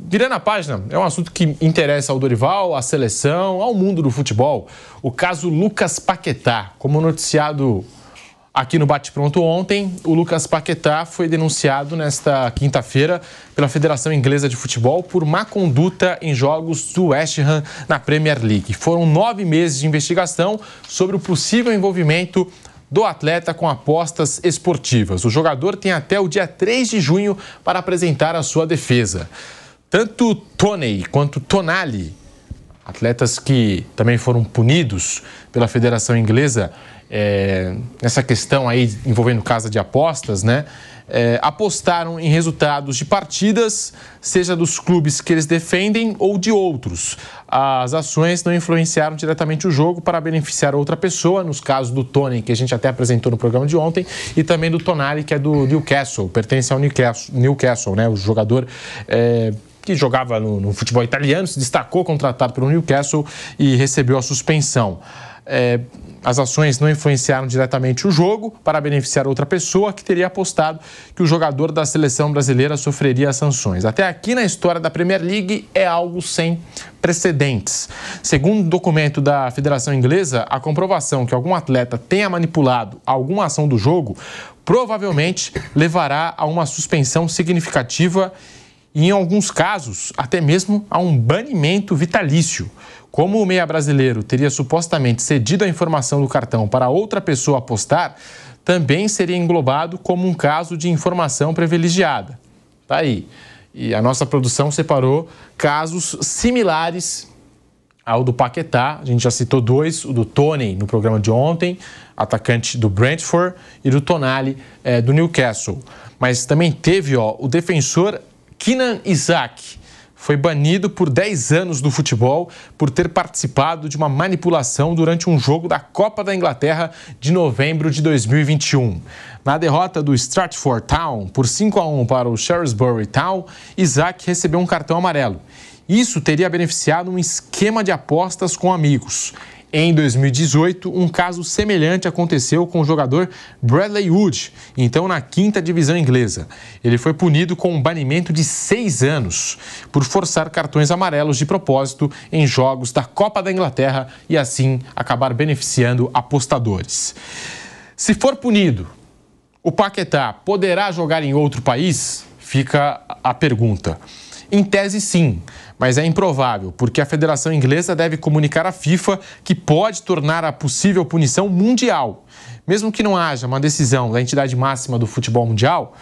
Virando a página, é um assunto que interessa ao Dorival, à seleção, ao mundo do futebol. O caso Lucas Paquetá. Como noticiado aqui no Bate Pronto ontem, o Lucas Paquetá foi denunciado nesta quinta-feira pela Federação Inglesa de Futebol por má conduta em jogos do West Ham na Premier League. Foram 9 meses de investigação sobre o possível envolvimento do atleta com apostas esportivas. O jogador tem até o dia 3 de junho para apresentar a sua defesa. Tanto Toney quanto Tonali, atletas que também foram punidos pela Federação Inglesa nessa questão aí envolvendo casa de apostas, né? Apostaram em resultados de partidas, seja dos clubes que eles defendem ou de outros. As ações não influenciaram diretamente o jogo para beneficiar outra pessoa, nos casos do Toney, que a gente até apresentou no programa de ontem, e também do Tonali, que é do Newcastle, pertence ao Newcastle, né? O jogador que jogava no futebol italiano, se destacou, contratado pelo Newcastle e recebeu a suspensão. As ações não influenciaram diretamente o jogo para beneficiar outra pessoa que teria apostado que o jogador da seleção brasileira sofreria as sanções. Até aqui na história da Premier League é algo sem precedentes. Segundo o documento da Federação Inglesa, a comprovação que algum atleta tenha manipulado alguma ação do jogo provavelmente levará a uma suspensão significativa e, em alguns casos, até mesmo a um banimento vitalício. Como o meia brasileiro teria supostamente cedido a informação do cartão para outra pessoa apostar, também seria englobado como um caso de informação privilegiada. Tá aí. E a nossa produção separou casos similares ao do Paquetá. A gente já citou 2, o do Toney no programa de ontem, atacante do Brentford, e do Tonali do Newcastle. Mas também teve o defensor Kenan Isaac. Foi banido por 10 anos do futebol por ter participado de uma manipulação durante um jogo da Copa da Inglaterra de novembro de 2021. Na derrota do Stratford Town por 5-1 para o Shrewsbury Town, Isaac recebeu um cartão amarelo. Isso teria beneficiado um esquema de apostas com amigos. Em 2018, um caso semelhante aconteceu com o jogador Bradley Wood, então na 5ª divisão inglesa. Ele foi punido com um banimento de 6 anos por forçar cartões amarelos de propósito em jogos da Copa da Inglaterra e assim acabar beneficiando apostadores. Se for punido, o Paquetá poderá jogar em outro país? Fica a pergunta. Em tese, sim, mas é improvável, porque a Federação Inglesa deve comunicar à FIFA que pode tornar a possível punição mundial. Mesmo que não haja uma decisão da entidade máxima do futebol mundial,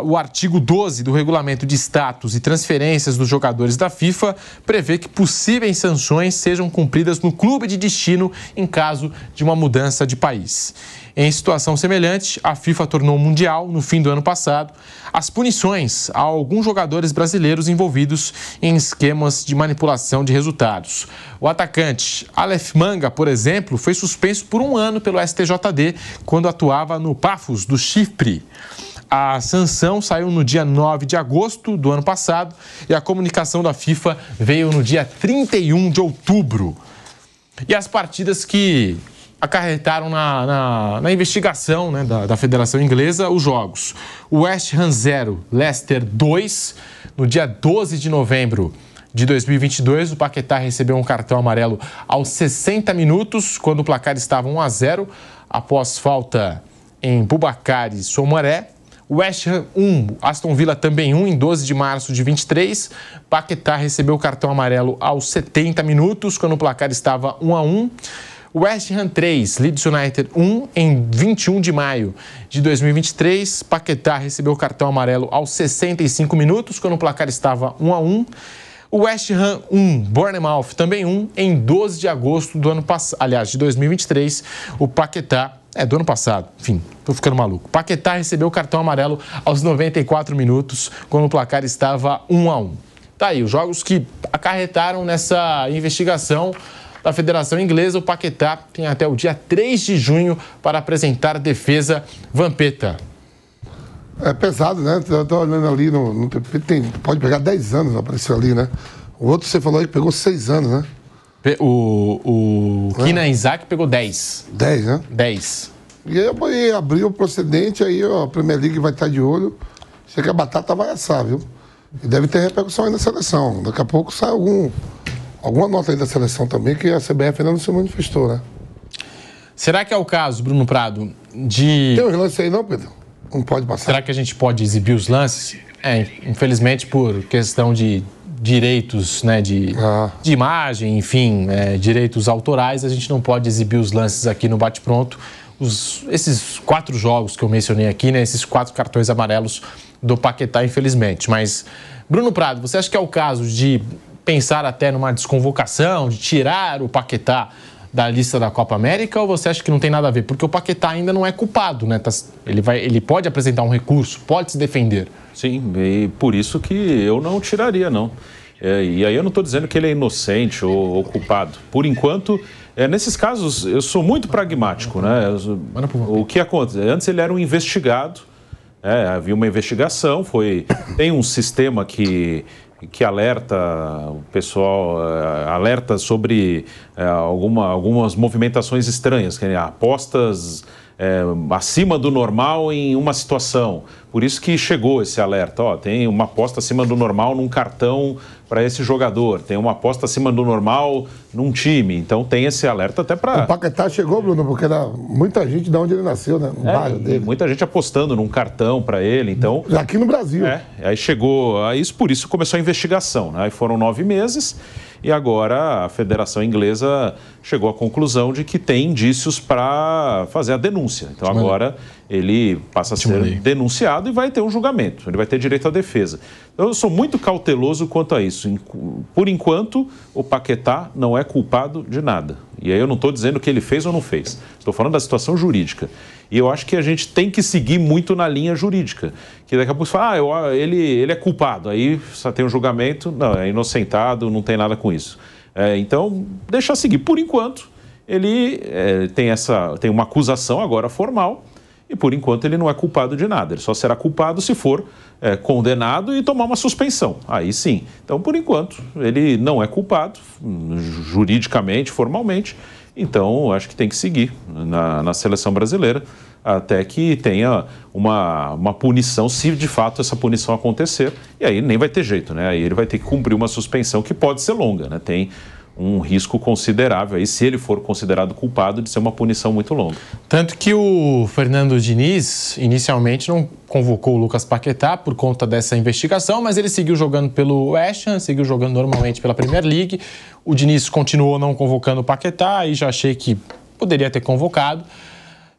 o artigo 12 do Regulamento de Status e Transferências dos Jogadores da FIFA prevê que possíveis sanções sejam cumpridas no clube de destino em caso de uma mudança de país. Em situação semelhante, a FIFA tornou mundial, no fim do ano passado, as punições a alguns jogadores brasileiros envolvidos em esquemas de manipulação de resultados. O atacante Aleph Manga, por exemplo, foi suspenso por 1 ano pelo STJD quando atuava no Pafos do Chipre. A sanção saiu no dia 9 de agosto do ano passado e a comunicação da FIFA veio no dia 31 de outubro. E as partidas que acarretaram na investigação, né, da Federação Inglesa os jogos. O West Ham 0, Leicester 2, no dia 12 de novembro de 2022, o Paquetá recebeu um cartão amarelo aos 60 minutos, quando o placar estava 1-0, após falta em Boubacar Soumaré. West Ham 1, Aston Villa também 1, em 12 de março de 23. Paquetá recebeu o cartão amarelo aos 70 minutos, quando o placar estava 1-1. West Ham 3, Leeds United 1, em 21 de maio de 2023. Paquetá recebeu o cartão amarelo aos 65 minutos, quando o placar estava 1-1. West Ham 1, Bournemouth também 1, em 12 de agosto do ano passado, aliás, de 2023. O Paquetá, do ano passado, enfim, tô ficando maluco. Paquetá recebeu o cartão amarelo aos 94 minutos, quando o placar estava 1-1. Tá aí, os jogos que acarretaram nessa investigação da Federação Inglesa. O Paquetá tem até o dia 3 de junho para apresentar defesa. Vampeta. É pesado, né? Eu tô olhando ali no pode pegar 10 anos, apareceu ali, né? O outro você falou aí que pegou 6 anos, né? O Kenan Isaac pegou 10. 10, né? 10. E aí abriu o procedente, aí ó, a Premier League vai estar de olho. Sei que a batata vai assar, viu? E deve ter repercussão aí na seleção. Daqui a pouco sai alguma nota aí da seleção também, que a CBF ainda não se manifestou, né? Será que é o caso, Bruno Prado, de... Tem uns lances aí não, Pedro? Não pode passar. Será que a gente pode exibir os lances? Infelizmente por questão de direitos, né, de imagem, enfim, direitos autorais, a gente não pode exibir os lances aqui no Bate-Pronto. Esses 4 jogos que eu mencionei aqui, né, esses 4 cartões amarelos do Paquetá, infelizmente. Mas, Bruno Prado, você acha que é o caso de pensar até numa desconvocação, de tirar o Paquetá da lista da Copa América, ou você acha que não tem nada a ver? Porque o Paquetá ainda não é culpado, né? Ele pode apresentar um recurso, pode se defender. Sim, e por isso que eu não tiraria, não. E aí eu não estou dizendo que ele é inocente ou culpado. Por enquanto, nesses casos, eu sou muito pragmático, né? O que acontece? Antes ele era um investigado, havia uma investigação, tem um sistema que alerta o pessoal, alerta sobre algumas movimentações estranhas, apostas acima do normal em uma situação. Por isso que chegou esse alerta. Tem uma aposta acima do normal num cartão para esse jogador, tem uma aposta acima do normal num time. Então tem esse alerta até para... O Paquetá chegou, Bruno, porque era muita gente de onde ele nasceu, né? No bairro dele. Muita gente apostando num cartão para ele, então... Aqui no Brasil. Aí chegou a isso, por isso começou a investigação, né? Aí foram 9 meses e agora a Federação Inglesa chegou à conclusão de que tem indícios para fazer a denúncia. Então agora ele passa a ser denunciado e vai ter um julgamento, ele vai ter direito à defesa. Então, eu sou muito cauteloso quanto a isso. Por enquanto, o Paquetá não é culpado de nada. E aí eu não estou dizendo que ele fez ou não fez. Estou falando da situação jurídica. E eu acho que a gente tem que seguir muito na linha jurídica. Que daqui a pouco você fala, ele é culpado. Aí só tem um julgamento, não, é inocentado, não tem nada com isso. Então, deixa seguir. Por enquanto, ele tem uma acusação agora formal. E, por enquanto, ele não é culpado de nada. Ele só será culpado se for condenado e tomar uma suspensão. Aí sim. Então, por enquanto, ele não é culpado, juridicamente, formalmente. Então, acho que tem que seguir na seleção brasileira até que tenha uma punição, se de fato essa punição acontecer. E aí nem vai ter jeito, né? Aí ele vai ter que cumprir uma suspensão que pode ser longa, né? Tem um risco considerável aí, se ele for considerado culpado, de ser uma punição muito longa. Tanto que o Fernando Diniz inicialmente não convocou o Lucas Paquetá por conta dessa investigação, mas ele seguiu jogando pelo West Ham, seguiu jogando normalmente pela Premier League. O Diniz continuou não convocando o Paquetá e já achei que poderia ter convocado.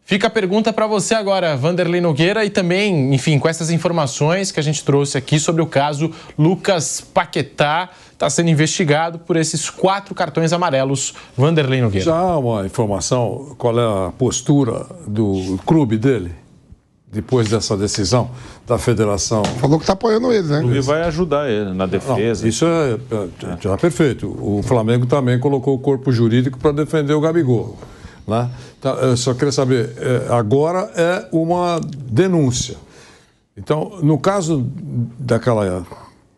Fica a pergunta para você agora, Vanderlei Nogueira, e também, enfim, com essas informações que a gente trouxe aqui sobre o caso Lucas Paquetá, está sendo investigado por esses 4 cartões amarelos. Vanderlei Nogueira. Já há uma informação, qual é a postura do clube dele, depois dessa decisão da federação? Falou que está apoiando ele, né? O clube vai ajudar ele na defesa. Não, isso já é perfeito. O Flamengo também colocou o corpo jurídico para defender o Gabigol, né? Então, eu só queria saber, agora é uma denúncia. Então, no caso daquela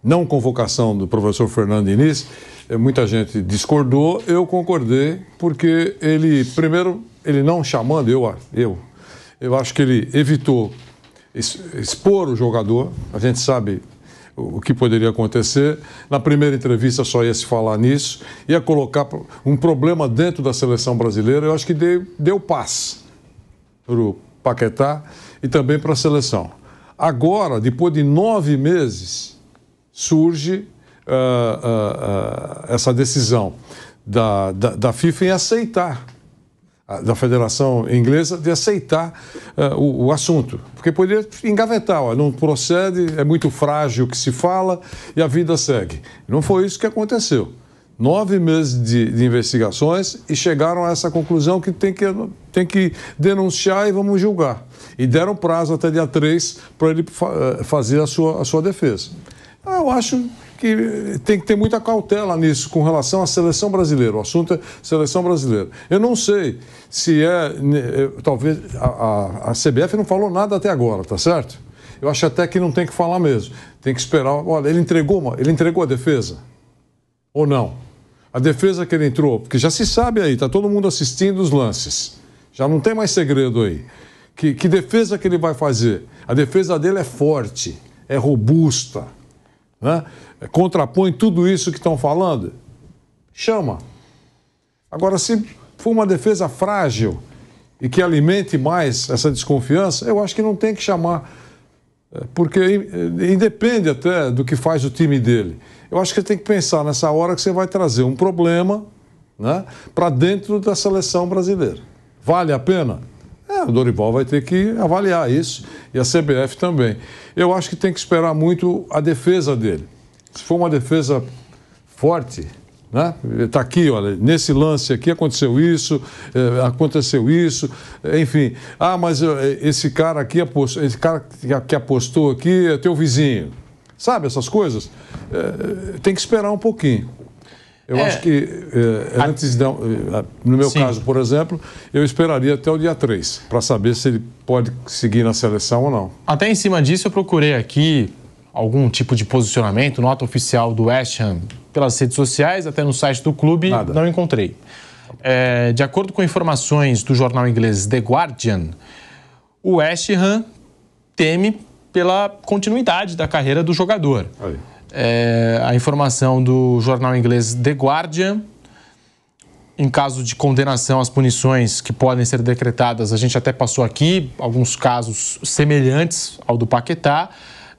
não convocação do professor Fernando Diniz, muita gente discordou, eu concordei, porque ele, primeiro, ele não chamando, eu acho que ele evitou expor o jogador, a gente sabe o que poderia acontecer. Na primeira entrevista só ia se falar nisso, ia colocar um problema dentro da seleção brasileira. Eu acho que deu paz para o Paquetá e também para a seleção. Agora, depois de 9 meses, surge essa decisão da FIFA em aceitar, da Federação Inglesa, de aceitar o assunto. Porque poderia engavetar, não procede, é muito frágil o que se fala e a vida segue. Não foi isso que aconteceu. 9 meses de investigações e chegaram a essa conclusão que tem que denunciar e vamos julgar. E deram prazo até dia 3 para ele fazer a sua defesa. Eu acho que tem que ter muita cautela nisso com relação à seleção brasileira. O assunto é seleção brasileira. Eu não sei se talvez a CBF não falou nada até agora, tá certo? Eu acho até que não tem que falar mesmo. Tem que esperar. Olha, ele entregou a defesa? Ou não? A defesa que ele entrou, porque já se sabe aí, tá todo mundo assistindo os lances. Já não tem mais segredo aí. Que defesa que ele vai fazer? A defesa dele é forte, é robusta. né, contrapõe tudo isso que estão falando, chama. Agora, se for uma defesa frágil e que alimente mais essa desconfiança, eu acho que não tem que chamar, porque independe até do que faz o time dele. Eu acho que tem que pensar nessa hora que você vai trazer um problema, né, para dentro da seleção brasileira. Vale a pena? O Dorival vai ter que avaliar isso e a CBF também. Eu acho que tem que esperar muito a defesa dele. Se for uma defesa forte, né? Está aqui, olha, nesse lance aqui aconteceu isso, enfim. Mas esse cara aqui apostou, esse cara que apostou aqui é teu vizinho. Sabe essas coisas? Tem que esperar um pouquinho. Eu acho que antes, no meu caso, por exemplo, eu esperaria até o dia 3 para saber se ele pode seguir na seleção ou não. Até em cima disso, eu procurei aqui algum tipo de posicionamento, nota oficial do West Ham pelas redes sociais, até no site do clube, Nada. Não encontrei. De acordo com informações do jornal inglês The Guardian, o West Ham teme pela continuidade da carreira do jogador. Aí. A informação do jornal inglês The Guardian, em caso de condenação às punições que podem ser decretadas, a gente até passou aqui alguns casos semelhantes ao do Paquetá,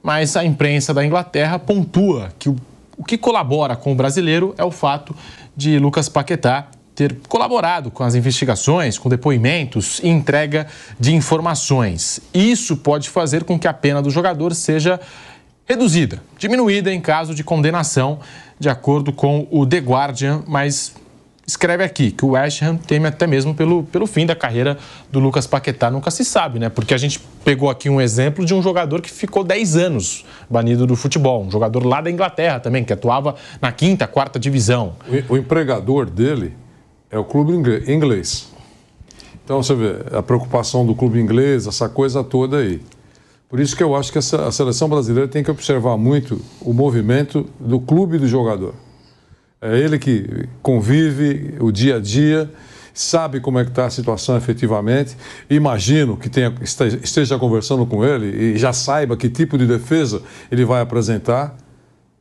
mas a imprensa da Inglaterra pontua que o que colabora com o brasileiro é o fato de Lucas Paquetá ter colaborado com as investigações, com depoimentos e entrega de informações. Isso pode fazer com que a pena do jogador seja reduzida, diminuída em caso de condenação, de acordo com o The Guardian, mas escreve aqui que o West Ham teme até mesmo pelo fim da carreira do Lucas Paquetá. Nunca se sabe, né? Porque a gente pegou aqui um exemplo de um jogador que ficou 10 anos banido do futebol, um jogador lá da Inglaterra também, que atuava na 5ª, 4ª divisão. O empregador dele é o clube inglês. Então, você vê, a preocupação do clube inglês, essa coisa toda aí. Por isso que eu acho que a seleção brasileira tem que observar muito o movimento do clube e do jogador. É ele que convive o dia a dia, sabe como é que está a situação efetivamente. Imagino que esteja conversando com ele e já saiba que tipo de defesa ele vai apresentar.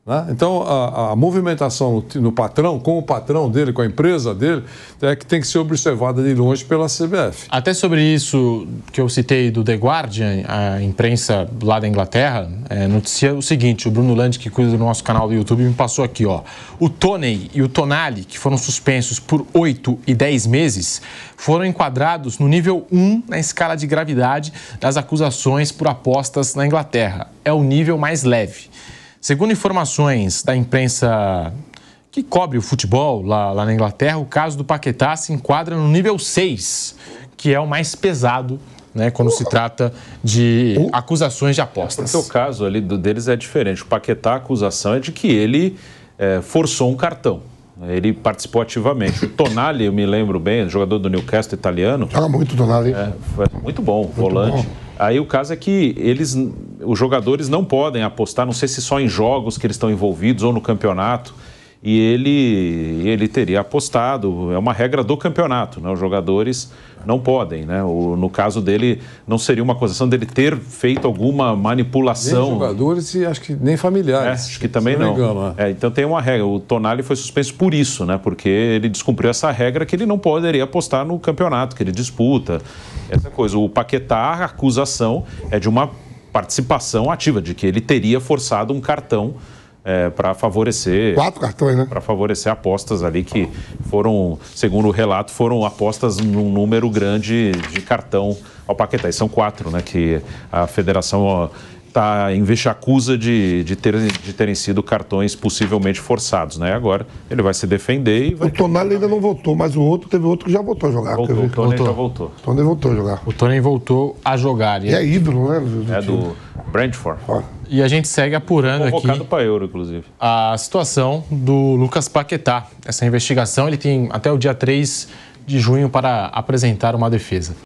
Né? Então, a movimentação no patrão, com o patrão dele, com a empresa dele, é que tem que ser observada de longe pela CBF. Até sobre isso que eu citei do The Guardian, a imprensa lá da Inglaterra noticia o seguinte: o Bruno Landi, que cuida do nosso canal do YouTube, me passou aqui, ó. O Toney e o Tonali, que foram suspensos por 8 e 10 meses, foram enquadrados no nível 1 na escala de gravidade das acusações por apostas na Inglaterra. É o nível mais leve. Segundo informações da imprensa que cobre o futebol lá na Inglaterra, o caso do Paquetá se enquadra no nível 6, que é o mais pesado, né, quando se trata de acusações de apostas. Porque o caso ali deles é diferente. O Paquetá, a acusação é de que ele forçou um cartão. Ele participou ativamente. O Tonali, eu me lembro bem, jogador do Newcastle italiano. Joga muito o Tonali. Foi muito bom, volante. Bom. Aí o caso é que os jogadores não podem apostar, não sei se só em jogos que eles estão envolvidos ou no campeonato, e ele teria apostado, é uma regra do campeonato, né? Os jogadores não podem, né? No caso dele, não seria uma acusação dele ter feito alguma manipulação. Nem jogadores e acho que nem familiares. Acho que também não. Engano, então tem uma regra, o Tonali foi suspenso por isso, né? Porque ele descumpriu essa regra que ele não poderia apostar no campeonato que ele disputa, essa coisa. O Paquetá, a acusação é de uma participação ativa, de que ele teria forçado um cartão para favorecer... 4 cartões, né? Para favorecer apostas ali que foram, segundo o relato, foram apostas num número grande de cartão ao Paquetá. E são 4, né? Que a federação acusa de terem sido cartões possivelmente forçados, né? Agora ele vai se defender e vai... O Tonali ainda não voltou, mas teve outro que já voltou a jogar. O Tonali já voltou. O Tonali voltou a jogar. O Tonali voltou a jogar. E é ídolo, né? Do Brentford. E a gente segue apurando convocado para Euro, inclusive. A situação do Lucas Paquetá. Essa investigação, ele tem até o dia 3 de junho para apresentar uma defesa.